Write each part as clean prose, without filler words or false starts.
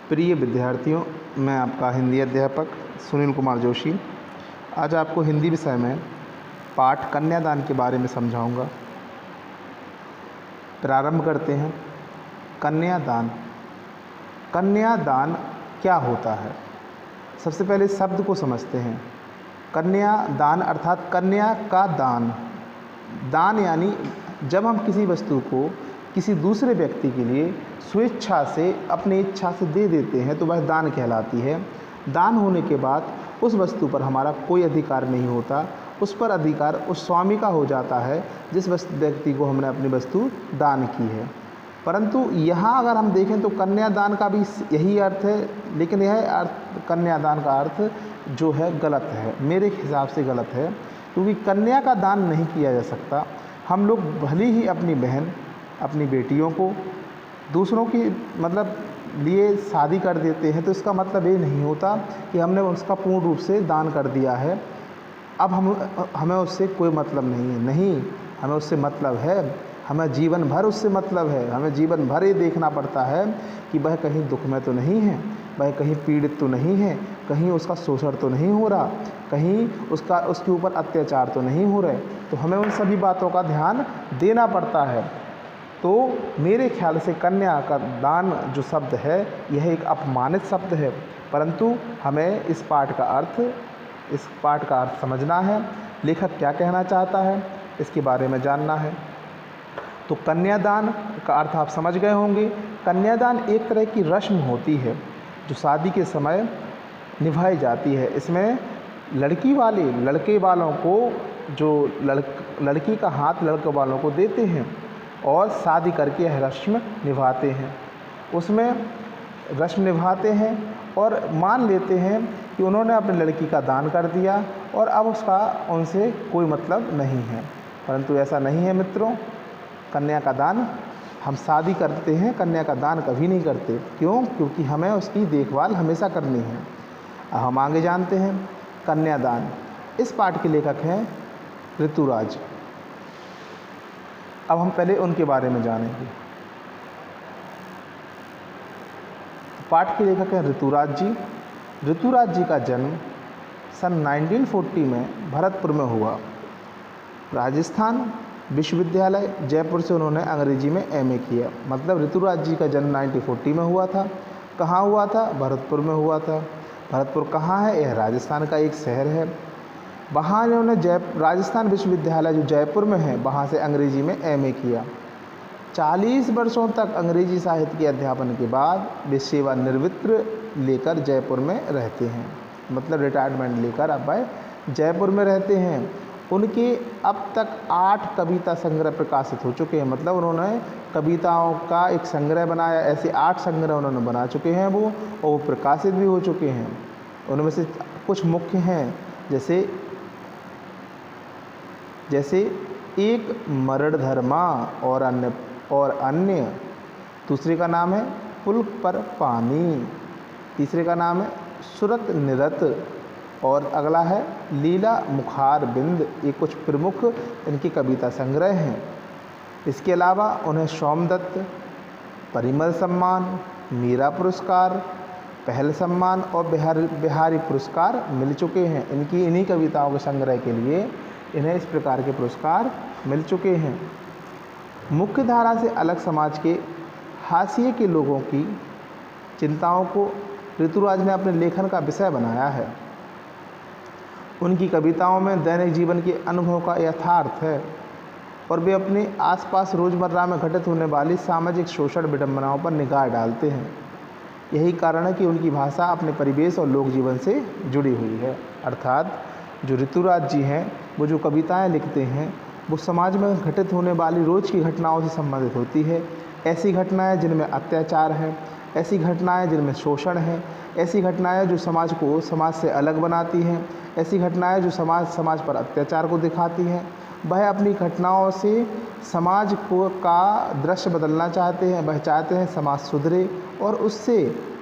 प्रिय विद्यार्थियों, मैं आपका हिंदी अध्यापक सुनील कुमार जोशी आज आपको हिंदी विषय में पाठ कन्यादान के बारे में समझाऊंगा। प्रारंभ करते हैं। कन्यादान। कन्यादान क्या होता है? सबसे पहले शब्द को समझते हैं। कन्यादान अर्थात कन्या का दान। दान यानी जब हम किसी वस्तु को किसी दूसरे व्यक्ति के लिए स्वेच्छा से, अपनी इच्छा से दे देते हैं तो वह दान कहलाती है। दान होने के बाद उस वस्तु पर हमारा कोई अधिकार नहीं होता, उस पर अधिकार उस स्वामी का हो जाता है जिस व्यक्ति को हमने अपनी वस्तु दान की है। परंतु यहाँ अगर हम देखें तो कन्यादान का भी यही अर्थ है, लेकिन यह अर्थ कन्यादान का अर्थ जो है गलत है, मेरे हिसाब से गलत है, क्योंकि कन्या का दान नहीं किया जा सकता। हम लोग भले ही अपनी बहन, अपनी बेटियों को दूसरों की लिए शादी कर देते हैं तो इसका मतलब ये नहीं होता कि हमने उसका पूर्ण रूप से दान कर दिया है, अब हमें उससे कोई मतलब नहीं है। नहीं, हमें उससे मतलब है, हमें जीवन भर उससे मतलब है। हमें जीवन भर ये देखना पड़ता है कि वह कहीं दुख में तो नहीं है, वह कहीं पीड़ित तो नहीं है, कहीं उसका शोषण तो नहीं हो रहा, कहीं उसके ऊपर अत्याचार तो नहीं हो रहे। तो हमें उन सभी बातों का ध्यान देना पड़ता है। तो मेरे ख्याल से कन्या का दान जो शब्द है यह एक अपमानित शब्द है, परंतु हमें इस पाठ का अर्थ समझना है। लेखक क्या कहना चाहता है इसके बारे में जानना है। तो कन्यादान का अर्थ आप समझ गए होंगे। कन्यादान एक तरह की रस्म होती है जो शादी के समय निभाई जाती है। इसमें लड़की वाले लड़के वालों को, जो लड़की का हाथ लड़के वालों को देते हैं और शादी करके यह रस्म निभाते हैं। उसमें रस्म निभाते हैं और मान लेते हैं कि उन्होंने अपनी लड़की का दान कर दिया और अब उसका उनसे कोई मतलब नहीं है। परंतु ऐसा नहीं है मित्रों। कन्या का दान हम शादी करते हैं, कन्या का दान कभी नहीं करते। क्यों? क्योंकि हमें उसकी देखभाल हमेशा करनी है। अब हम आगे जानते हैं कन्यादान। इस पाठ के लेखक हैं ऋतुराज। अब हम पहले उनके बारे में जानेंगे। पाठ के लेखक हैं ऋतुराज जी। ऋतुराज जी का जन्म सन 1940 में भरतपुर में हुआ। राजस्थान विश्वविद्यालय जयपुर से उन्होंने अंग्रेजी में एमए किया। मतलब ऋतुराज जी का जन्म 1940 में हुआ था। कहाँ हुआ था? भरतपुर में हुआ था। भरतपुर कहाँ है? यह राजस्थान का एक शहर है। वहाँ इन्होंने राजस्थान विश्वविद्यालय जो जयपुर में है वहाँ से अंग्रेजी में एमए किया। 40 वर्षों तक अंग्रेजी साहित्य के अध्यापन के बाद वे सेवानिवृत्ति लेकर जयपुर में रहते हैं। मतलब रिटायरमेंट लेकर अब वह जयपुर में रहते हैं। उनके अब तक 8 कविता संग्रह प्रकाशित हो चुके हैं। मतलब उन्होंने कविताओं का एक संग्रह बनाया। ऐसे 8 संग्रह उन्होंने बना चुके हैं वो, और वो प्रकाशित भी हो चुके हैं। उनमें से कुछ मुख्य हैं, जैसे एक मरणधर्मा और अन्य। दूसरे का नाम है पुल पर पानी। तीसरे का नाम है सुरत निरत, और अगला है लीला मुखार बिंद। ये कुछ प्रमुख इनकी कविता संग्रह हैं। इसके अलावा उन्हें सोमदत्त, परिमल सम्मान, मीरा पुरस्कार, पहल सम्मान और बिहारी पुरस्कार मिल चुके हैं। इन्हीं कविताओं के संग्रह के लिए इन्हें इस प्रकार के पुरस्कार मिल चुके हैं। मुख्य धारा से अलग समाज के हाशिए के लोगों की चिंताओं को ऋतुराज ने अपने लेखन का विषय बनाया है। उनकी कविताओं में दैनिक जीवन के अनुभव का यथार्थ है और वे अपने आसपास रोज़मर्रा में घटित होने वाली सामाजिक शोषण विडंबनाओं पर निगाह डालते हैं। यही कारण है कि उनकी भाषा अपने परिवेश और लोक जीवन से जुड़ी हुई है। अर्थात जो ऋतुराज जी हैं वो जो कविताएं लिखते हैं वो समाज में घटित होने वाली रोज़ की घटनाओं से संबंधित होती है। ऐसी घटनाएं जिनमें अत्याचार है, ऐसी घटनाएं जिनमें शोषण है, ऐसी घटनाएं जो समाज को समाज से अलग बनाती हैं, ऐसी घटनाएं जो समाज पर अत्याचार को दिखाती हैं। वह अपनी घटनाओं से समाज का दृश्य बदलना चाहते हैं। वह चाहते हैं समाज सुधरे और उससे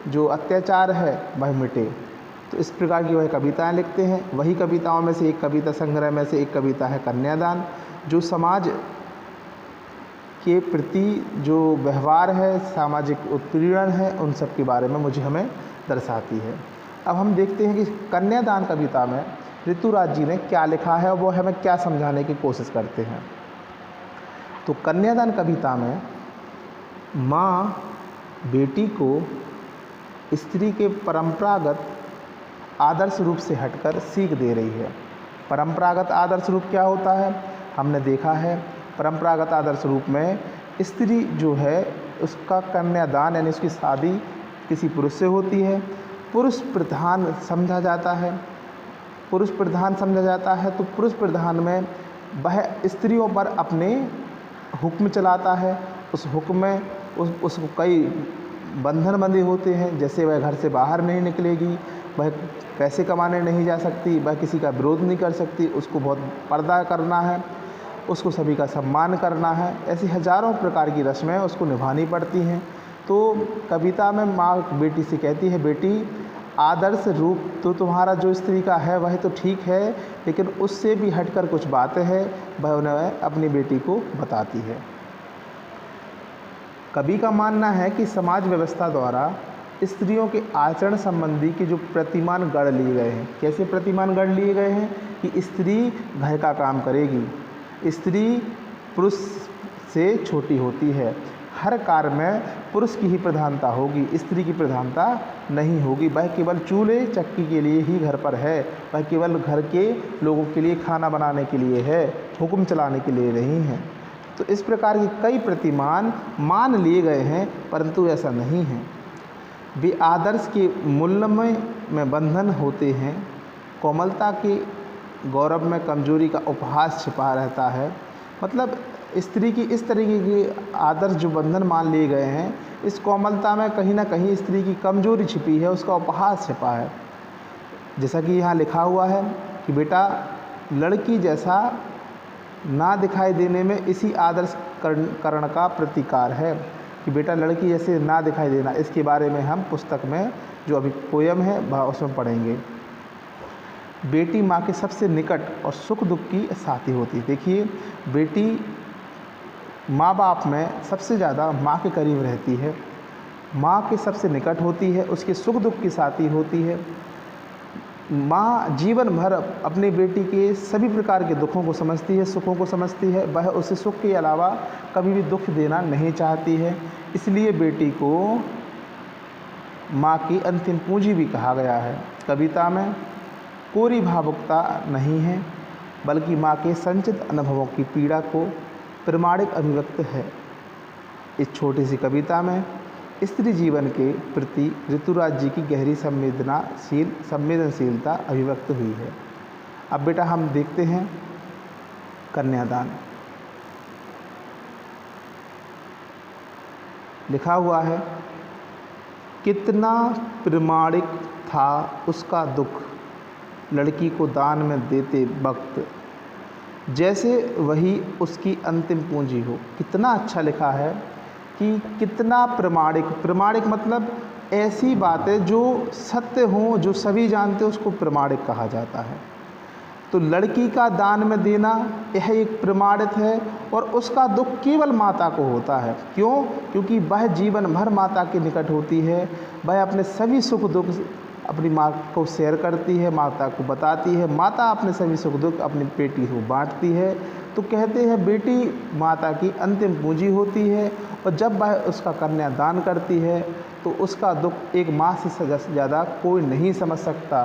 जो अत्याचार है वह मिटे। तो इस प्रकार की वह कविताएं लिखते हैं। वही कविताओं में से एक कविता संग्रह में से एक कविता है कन्यादान, जो समाज के प्रति जो व्यवहार है, सामाजिक उत्पीड़न है, उन सब के बारे में हमें दर्शाती है। अब हम देखते हैं कि कन्यादान कविता में ऋतुराज जी ने क्या लिखा है और वो हमें क्या समझाने की कोशिश करते हैं। तो कन्यादान कविता में माँ बेटी को स्त्री के परंपरागत आदर्श रूप से हटकर सीख दे रही है। परंपरागत आदर्श रूप क्या होता है? हमने देखा है परंपरागत आदर्श रूप में स्त्री जो है उसका कन्यादान यानी उसकी शादी किसी पुरुष से होती है। पुरुष प्रधान समझा जाता है। पुरुष प्रधान समझा जाता है तो पुरुष प्रधान में वह स्त्रियों पर अपने हुक्म चलाता है। उस हुक्म में उसको कई बंधन बंधे होते हैं, जैसे वह घर से बाहर नहीं निकलेगी, वह पैसे कमाने नहीं जा सकती, वह किसी का विरोध नहीं कर सकती, उसको बहुत पर्दा करना है, उसको सभी का सम्मान करना है। ऐसी हजारों प्रकार की रस्में उसको निभानी पड़ती हैं। तो कविता में माँ बेटी से कहती है, बेटी आदर्श रूप तो तुम्हारा जो स्त्री का है वह तो ठीक है, लेकिन उससे भी हटकर कुछ बातें हैं, वह उन्हें अपनी बेटी को बताती है। कवि का मानना है कि समाज व्यवस्था द्वारा स्त्रियों के आचरण संबंधी के जो प्रतिमान गढ़ लिए गए हैं। कैसे प्रतिमान गढ़ लिए गए हैं? कि स्त्री घर का काम करेगी, स्त्री पुरुष से छोटी होती है, हर कार्य में पुरुष की ही प्रधानता होगी, स्त्री की प्रधानता नहीं होगी, वह केवल चूल्हे चक्की के लिए ही घर पर है, वह केवल घर के लोगों के लिए खाना बनाने के लिए है, हुक्म चलाने के लिए नहीं है। तो इस प्रकार के कई प्रतिमान मान लिए गए हैं, परंतु ऐसा नहीं है। वे आदर्श के मूल्यमय में बंधन होते हैं। कोमलता के गौरव में कमजोरी का उपहास छिपा रहता है। मतलब स्त्री की इस तरीके के आदर्श जो बंधन मान लिए गए हैं, इस कोमलता में कहीं ना कहीं स्त्री की कमजोरी छिपी है, उसका उपहास छिपा है। जैसा कि यहाँ लिखा हुआ है कि बेटा लड़की जैसा ना दिखाई देने में इसी आदर्श करण का प्रतिकार है, कि बेटा लड़की जैसे ना दिखाई देना, इसके बारे में हम पुस्तक में जो अभी पोयम है वह उसमें पढ़ेंगे। बेटी माँ के सबसे निकट और सुख दुख की साथी होती है। देखिए बेटी माँ बाप में सबसे ज़्यादा माँ के करीब रहती है, माँ के सबसे निकट होती है, उसके सुख दुख की साथी होती है। माँ जीवन भर अपनी बेटी के सभी प्रकार के दुखों को समझती है, सुखों को समझती है, वह उसे सुख के अलावा कभी भी दुख देना नहीं चाहती है। इसलिए बेटी को माँ की अंतिम पूंजी भी कहा गया है। कविता में कोरी भावुकता नहीं है, बल्कि माँ के संचित अनुभवों की पीड़ा को प्रमाणिक अभिव्यक्त है। इस छोटी सी कविता में स्त्री जीवन के प्रति ऋतुराज जी की गहरी संवेदनशीलता अभिव्यक्त हुई है। अब बेटा हम देखते हैं कन्यादान। लिखा हुआ है, कितना प्रमाणिक था उसका दुख लड़की को दान में देते वक्त, जैसे वही उसकी अंतिम पूंजी हो। कितना अच्छा लिखा है कि कितना प्रमाणिक। प्रमाणिक मतलब ऐसी बातें जो सत्य हों, जो सभी जानते हैं, उसको प्रमाणिक कहा जाता है। तो लड़की का दान में देना यह एक प्रमाणित है, और उसका दुख केवल माता को होता है। क्यों? क्योंकि वह जीवन भर माता के निकट होती है, वह अपने सभी सुख दुख अपनी माँ को शेयर करती है, माता को बताती है, माता अपने सभी सुख दुख अपनी बेटी को बांटती है। तो कहते हैं बेटी माता की अंतिम पूंजी होती है, और जब वह उसका कन्यादान करती है तो उसका दुख एक माँ से ज़्यादा कोई नहीं समझ सकता।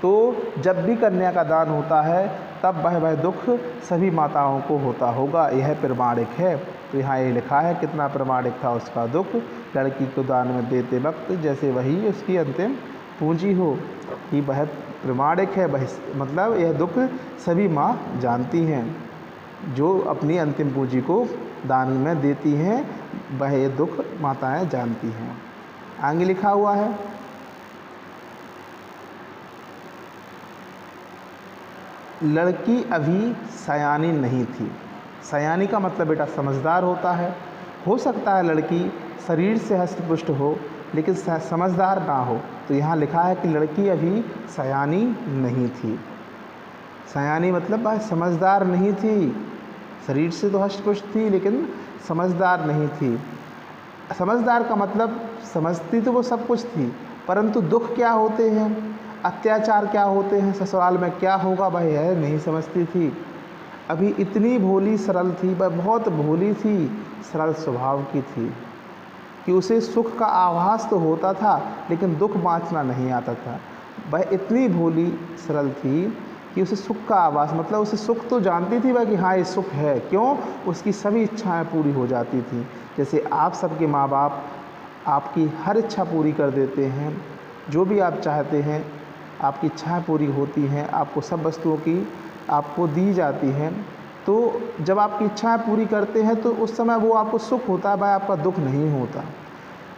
तो जब भी कन्या का दान होता है तब वह दुख सभी माताओं को होता होगा, यह प्रमाणिक है। तो यहाँ ये लिखा है, कितना प्रमाणिक था उसका दुख लड़की को दान में देते वक्त, जैसे वही उसकी अंतिम पूंजी हो। कि वह प्रमाणिक है, वह मतलब यह दुख सभी माँ जानती हैं, जो अपनी अंतिम पूंजी को दान में देती हैं, वह ये दुख माताएं जानती हैं। आगे लिखा हुआ है, लड़की अभी सयानी नहीं थी। सयानी का मतलब बेटा समझदार होता है। हो सकता है लड़की शरीर से हष्ट-पुष्ट हो, लेकिन समझदार ना हो। तो यहाँ लिखा है कि लड़की अभी सयानी नहीं थी। सयानी मतलब वह समझदार नहीं थी। शरीर से तो हष्ट-पुष्ट थी लेकिन समझदार नहीं थी। समझदार का मतलब समझती तो वो सब कुछ थी, परंतु दुख क्या होते हैं, अत्याचार क्या होते हैं, ससुराल में क्या होगा वह यह नहीं समझती थी। अभी इतनी भोली सरल थी, वह बहुत भोली थी, सरल स्वभाव की थी कि उसे सुख का आभास तो होता था लेकिन दुख बाँचना नहीं आता था। वह इतनी भोली सरल थी कि उसे सुख का आभास, मतलब उसे सुख तो जानती थी वह कि हाँ ये सुख है। क्यों? उसकी सभी इच्छाएं पूरी हो जाती थी। जैसे आप सबके माँ बाप आपकी हर इच्छा पूरी कर देते हैं, जो भी आप चाहते हैं आपकी इच्छाएं पूरी होती हैं, आपको सब वस्तुओं की आपको दी जाती हैं। तो जब आपकी इच्छाएं पूरी करते हैं तो उस समय वो आपको सुख होता है, वह आपका दुख नहीं होता।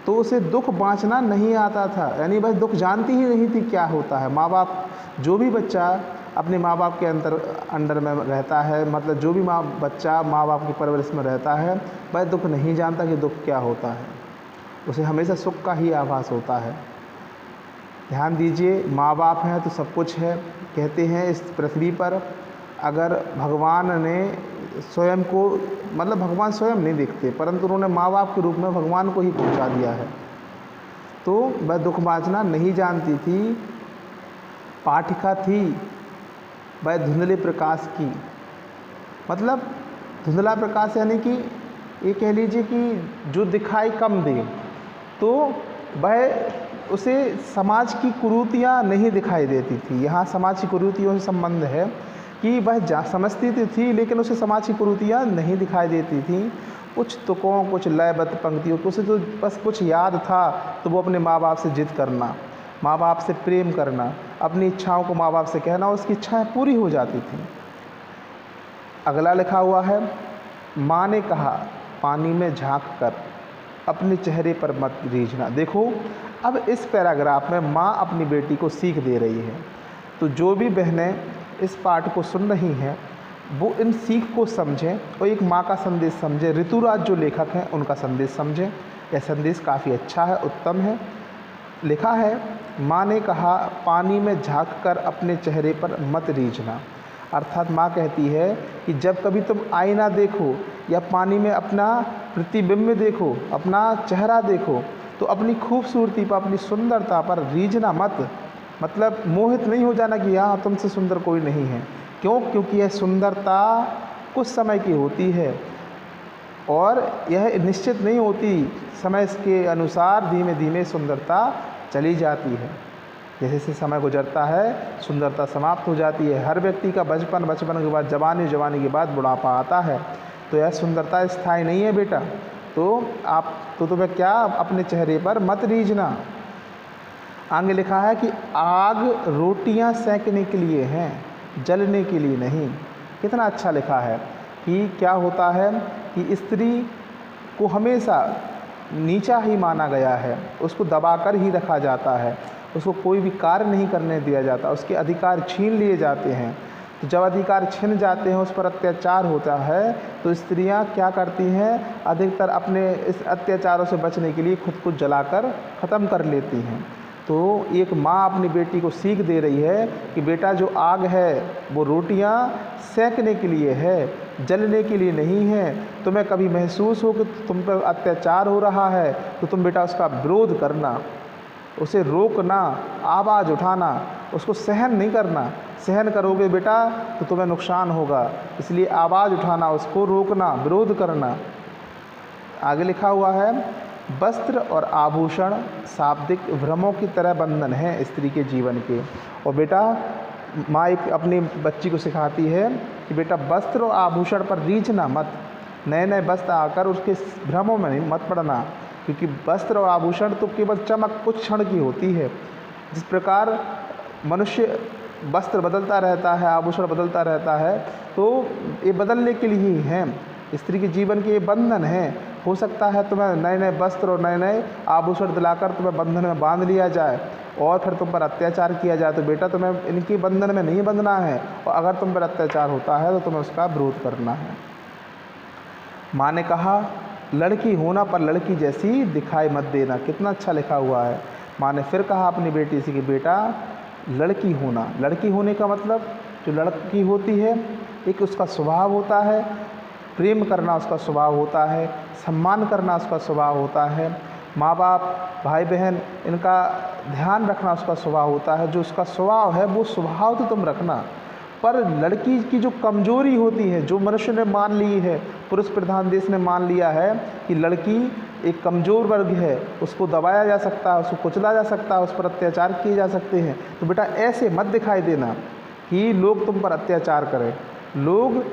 तो उसे दुख बाँचना नहीं आता था, यानी वह दुख जानती ही नहीं थी क्या होता है। माँ बाप, जो भी बच्चा अपने माँ बाप के अंडर में रहता है, मतलब जो भी बच्चा माँ बाप की परवरिश में रहता है, वह दुख नहीं जानता कि दुख क्या होता है। उसे हमेशा सुख का ही आभास होता है। ध्यान दीजिए, माँ बाप हैं तो सब कुछ है। कहते हैं इस पृथ्वी पर अगर भगवान ने स्वयं को, मतलब भगवान स्वयं नहीं दिखते परंतु उन्होंने माँ बाप के रूप में भगवान को ही पहुँचा दिया है। तो वह दुख बाँचना नहीं जानती थी, पाठिका थी, वह धुंधले प्रकाश की, मतलब धुंधला प्रकाश यानी कि ये कह लीजिए कि जो दिखाई कम दे, तो वह उसे समाज की कुरीतियाँ नहीं दिखाई देती थी। यहाँ समाज की कुरीतियों से संबंध है कि वह समझती तो थी लेकिन उसे समाज की कुरीतियाँ नहीं दिखाई देती थी। कुछ तुकों, कुछ लयबद्ध पंक्तियों, उसे तो बस कुछ याद था तो वो अपने माँ बाप से जिद करना, माँ बाप से प्रेम करना, अपनी इच्छाओं को माँ बाप से कहना, उसकी इच्छाएं पूरी हो जाती थी। अगला लिखा हुआ है, माँ ने कहा पानी में झांक कर अपने चेहरे पर मत रीझना। देखो, अब इस पैराग्राफ में माँ अपनी बेटी को सीख दे रही है। तो जो भी बहनें इस पाठ को सुन रही हैं वो इन सीख को समझें और एक माँ का संदेश समझें। ऋतुराज जो लेखक हैं उनका संदेश समझें। यह संदेश काफ़ी अच्छा है, उत्तम है। लिखा है, माँ ने कहा पानी में झांक कर अपने चेहरे पर मत रीझना। अर्थात माँ कहती है कि जब कभी तुम आईना देखो या पानी में अपना प्रतिबिंब देखो, अपना चेहरा देखो, तो अपनी खूबसूरती पर, अपनी सुंदरता पर रीझना मत, मतलब मोहित नहीं हो जाना कि यहाँ तुमसे सुंदर कोई नहीं है। क्यों? क्योंकि यह सुंदरता कुछ समय की होती है और यह निश्चित नहीं होती। समय के अनुसार धीमे धीमे सुंदरता चली जाती है। जैसे जैसे समय गुजरता है सुंदरता समाप्त हो जाती है। हर व्यक्ति का बचपन, बचपन के बाद जवानी, जवानी के बाद बुढ़ापा आता है। तो यह सुंदरता स्थायी नहीं है बेटा। तो तुम्हें क्या, अपने चेहरे पर मत रीझना। आगे लिखा है कि आग रोटियां सेंकने के लिए हैं, जलने के लिए नहीं। कितना अच्छा लिखा है कि क्या होता है कि स्त्री को हमेशा नीचा ही माना गया है, उसको दबाकर ही रखा जाता है, उसको कोई भी कार्य नहीं करने दिया जाता, उसके अधिकार छीन लिए जाते हैं। तो जब अधिकार छिन जाते हैं, उस पर अत्याचार होता है, तो स्त्रियां क्या करती हैं, अधिकतर अपने इस अत्याचारों से बचने के लिए खुद को जलाकर ख़त्म कर लेती हैं। तो एक माँ अपनी बेटी को सीख दे रही है कि बेटा जो आग है वो रोटियां सेंकने के लिए है, जलने के लिए नहीं है। तुम्हें कभी महसूस हो कि तुम पर अत्याचार हो रहा है तो तुम बेटा उसका विरोध करना, उसे रोकना, आवाज़ उठाना, उसको सहन नहीं करना। सहन करोगे बेटा तो तुम्हें नुकसान होगा, इसलिए आवाज़ उठाना, उसको रोकना, विरोध करना। आगे लिखा हुआ है, वस्त्र और आभूषण शाब्दिक भ्रमों की तरह बंधन है स्त्री के जीवन के। और बेटा माँ एक अपनी बच्ची को सिखाती है कि बेटा वस्त्र और आभूषण पर रीझना मत, नए नए वस्त्र आकर उसके भ्रमों में नहीं मत पड़ना, क्योंकि वस्त्र और आभूषण तो केवल चमक कुछ क्षण की होती है। जिस प्रकार मनुष्य वस्त्र बदलता रहता है, आभूषण बदलता रहता है, तो ये बदलने के लिए ही हैं। स्त्री के जीवन के ये बंधन है। हो सकता है तुम्हें नए नए वस्त्र और नए नए आभूषण दिलाकर तुम्हें बंधन में बांध लिया जाए और फिर तुम पर अत्याचार किया जाए, तो बेटा तुम्हें इनके बंधन में नहीं बंधना है। और अगर तुम पर अत्याचार होता है तो तुम्हें उसका विरोध करना है। माँ ने कहा लड़की होना पर लड़की जैसी दिखाई मत देना। कितना अच्छा लिखा हुआ है। माँ ने फिर कहा अपनी बेटी से कि बेटा लड़की होना, लड़की होने का मतलब जो लड़की होती है एक उसका स्वभाव होता है, प्रेम करना उसका स्वभाव होता है, सम्मान करना उसका स्वभाव होता है, माँ बाप भाई बहन इनका ध्यान रखना उसका स्वभाव होता है। जो उसका स्वभाव है वो स्वभाव तो तुम रखना, पर लड़की की जो कमजोरी होती है, जो मनुष्य ने मान ली है, पुरुष प्रधान देश ने मान लिया है कि लड़की एक कमज़ोर वर्ग है, उसको दबाया जा सकता है, उसको कुचला जा सकता है, उस पर अत्याचार किए जा सकते हैं, तो बेटा ऐसे मत दिखाई देना कि लोग तुम पर अत्याचार करें, लोग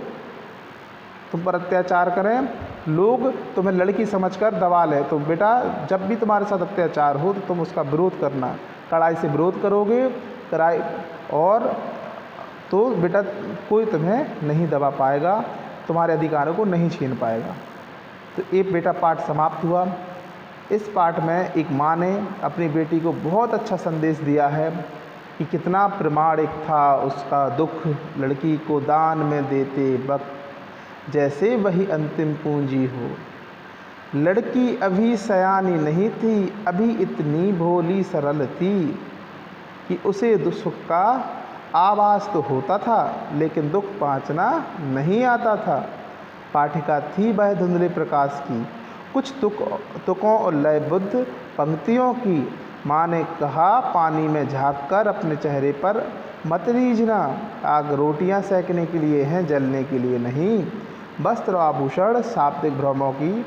तुम पर अत्याचार करें, लोग तुम्हें लड़की समझकर दबा लें। तो बेटा जब भी तुम्हारे साथ अत्याचार हो तो तुम उसका विरोध करना, कड़ाई से विरोध करोगे, कड़ाई और तो बेटा कोई तुम्हें नहीं दबा पाएगा, तुम्हारे अधिकारों को नहीं छीन पाएगा। तो एक बेटा पाठ समाप्त हुआ। इस पाठ में एक माँ ने अपनी बेटी को बहुत अच्छा संदेश दिया है कि कितना प्रामाणिक था उसका दुख लड़की को दान में देते वक्त, जैसे वही अंतिम पूंजी हो। लड़की अभी सयानी नहीं थी, अभी इतनी भोली सरल थी कि उसे दुख का आभास तो होता था, लेकिन दुख पाँचना नहीं आता था। पाठिका थी वह धुंधले प्रकाश की, कुछ तुकों और लयबुद्ध पंक्तियों की। माँ ने कहा, पानी में झाँक कर अपने चेहरे पर मत रीझना, आग रोटियां सेकने के लिए हैं, जलने के लिए नहीं। वस्त्र आभूषण शाब्दिक भ्रमों की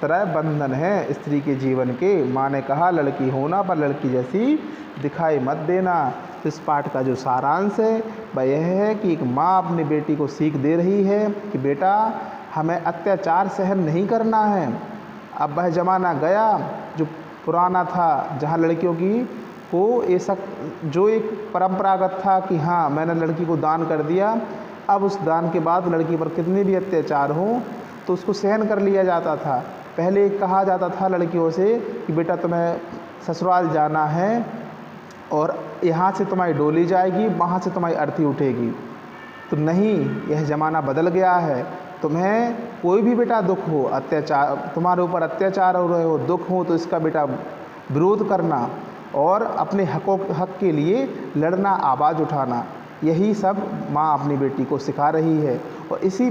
तरह बंधन है स्त्री के जीवन के। माँ ने कहा, लड़की होना पर लड़की जैसी दिखाई मत देना। तो इस पाठ का जो सारांश है वह यह है कि एक माँ अपनी बेटी को सीख दे रही है कि बेटा हमें अत्याचार सहन नहीं करना है। अब वह ज़माना गया जो पुराना था, जहाँ लड़कियों की को ऐसा जो एक परंपरागत था कि हाँ मैंने लड़की को दान कर दिया, अब उस दान के बाद लड़की पर कितने भी अत्याचार हों तो उसको सहन कर लिया जाता था। पहले कहा जाता था लड़कियों से कि बेटा तुम्हें ससुराल जाना है और यहाँ से तुम्हारी डोली जाएगी, वहाँ से तुम्हारी अर्थी उठेगी। तो नहीं, यह ज़माना बदल गया है। तुम्हें कोई भी बेटा दुख हो, अत्याचार तुम्हारे ऊपर अत्याचार हो रहे हो, दुख हो, तो इसका बेटा विरोध करना और अपने हक के लिए लड़ना, आवाज़ उठाना, यही सब माँ अपनी बेटी को सिखा रही है। और इसी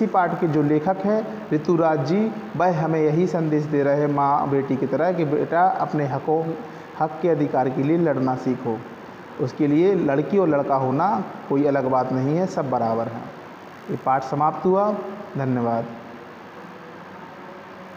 पाठ के जो लेखक हैं ऋतुराज जी, वह हमें यही संदेश दे रहे हैं माँ बेटी की तरह कि बेटा अपने हक के अधिकार के लिए लड़ना सीखो। उसके लिए लड़की और लड़का होना कोई अलग बात नहीं है, सब बराबर हैं। ये पाठ समाप्त हुआ। धन्यवाद।